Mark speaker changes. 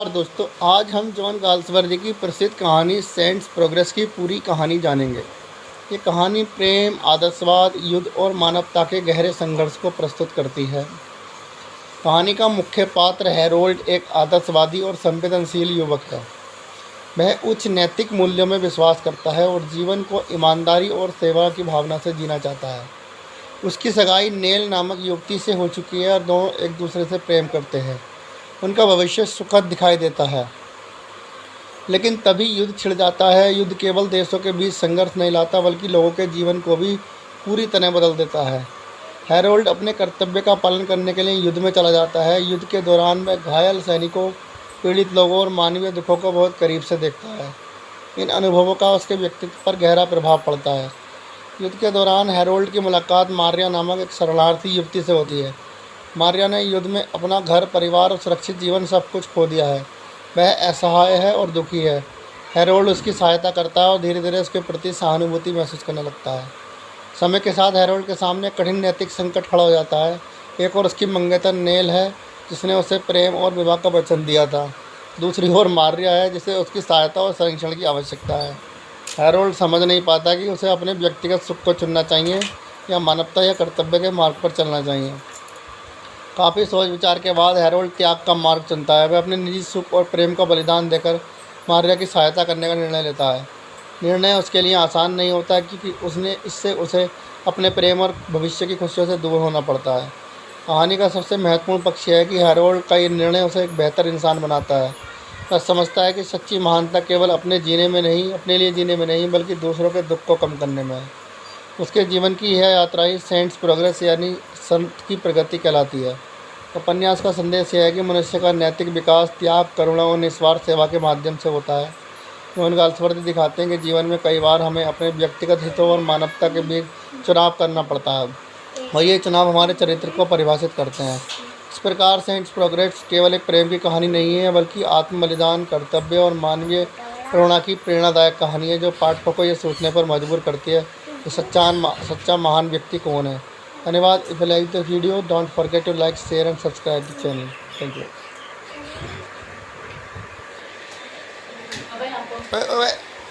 Speaker 1: और दोस्तों, आज हम जॉन गाल्सवर्दी की प्रसिद्ध कहानी सेंट्स प्रोग्रेस की पूरी कहानी जानेंगे। ये कहानी प्रेम, आदर्शवाद, युद्ध और मानवता के गहरे संघर्ष को प्रस्तुत करती है। कहानी का मुख्य पात्र हैरोल्ड एक आदर्शवादी और संवेदनशील युवक है। वह उच्च नैतिक मूल्यों में विश्वास करता है और जीवन को ईमानदारी और सेवा की भावना से जीना चाहता है। उसकी सगाई नेल नामक युवती से हो चुकी है और दोनों एक दूसरे से प्रेम करते हैं। उनका भविष्य सुखद दिखाई देता है, लेकिन तभी युद्ध छिड़ जाता है। युद्ध केवल देशों के बीच संघर्ष नहीं लाता, बल्कि लोगों के जीवन को भी पूरी तरह बदल देता है। हैरोल्ड अपने कर्तव्य का पालन करने के लिए युद्ध में चला जाता है। युद्ध के दौरान वह घायल सैनिकों, पीड़ित लोगों और मानवीय दुखों को बहुत करीब से देखता है। इन अनुभवों का उसके व्यक्तित्व पर गहरा प्रभाव पड़ता है। युद्ध के दौरान हैरोल्ड की मुलाकात मारिया नामक एक शरणार्थी युवती से होती है। मारिया ने युद्ध में अपना घर, परिवार और सुरक्षित जीवन सब कुछ खो दिया है। वह असहाय है और दुखी है। हैरोल्ड उसकी सहायता करता है और धीरे धीरे उसके प्रति सहानुभूति महसूस करने लगता है। समय के साथ हैरोल्ड के सामने कठिन नैतिक संकट खड़ा हो जाता है। एक और उसकी मंगेतर नेल है, जिसने उसे प्रेम और विवाह का वचन दिया था। दूसरी ओर मारिया है, जिसे उसकी सहायता और संरक्षण की आवश्यकता है। हैरोल्ड समझ नहीं पाता कि उसे अपने व्यक्तिगत सुख को चुनना चाहिए या मानवता या कर्तव्य के मार्ग पर चलना चाहिए। काफ़ी सोच विचार के बाद हैरोल्ड त्याग का मार्ग चुनता है। वह अपने निजी सुख और प्रेम का बलिदान देकर मारिया की सहायता करने का निर्णय लेता है। निर्णय उसके लिए आसान नहीं होता, क्योंकि उसे अपने प्रेम और भविष्य की खुशियों से दूर होना पड़ता है। कहानी का सबसे महत्वपूर्ण पक्ष यह है कि हैरोल्ड का ये निर्णय उसे एक बेहतर इंसान बनाता है। वह समझता है कि सच्ची महानता केवल अपने लिए जीने में नहीं, बल्कि दूसरों के दुख को कम करने में है। उसके जीवन की यह यात्रा ही सेंट्स प्रोग्रेस यानी संत की प्रगति कहलाती है। उपन्यास का संदेश यह है कि मनुष्य का नैतिक विकास त्याग, करुणा और निस्वार्थ सेवा के माध्यम से होता है। जॉन गाल्सवर्दी दिखाते हैं कि जीवन में कई बार हमें अपने व्यक्तिगत हितों और मानवता के बीच चुनाव करना पड़ता है, और ये चुनाव हमारे चरित्र को परिभाषित करते हैं। इस प्रकार सेंट्स प्रोग्रेस केवल एक प्रेम की कहानी नहीं है, बल्कि आत्म बलिदान, कर्तव्य और मानवीय करुणा की प्रेरणादायक कहानी है, जो पाठकों को यह सोचने पर मजबूर करती है कि सच्चा महान व्यक्ति कौन है। धन्यवाद। If you like the video, don't forget to like, share and subscribe the channel. Thank you.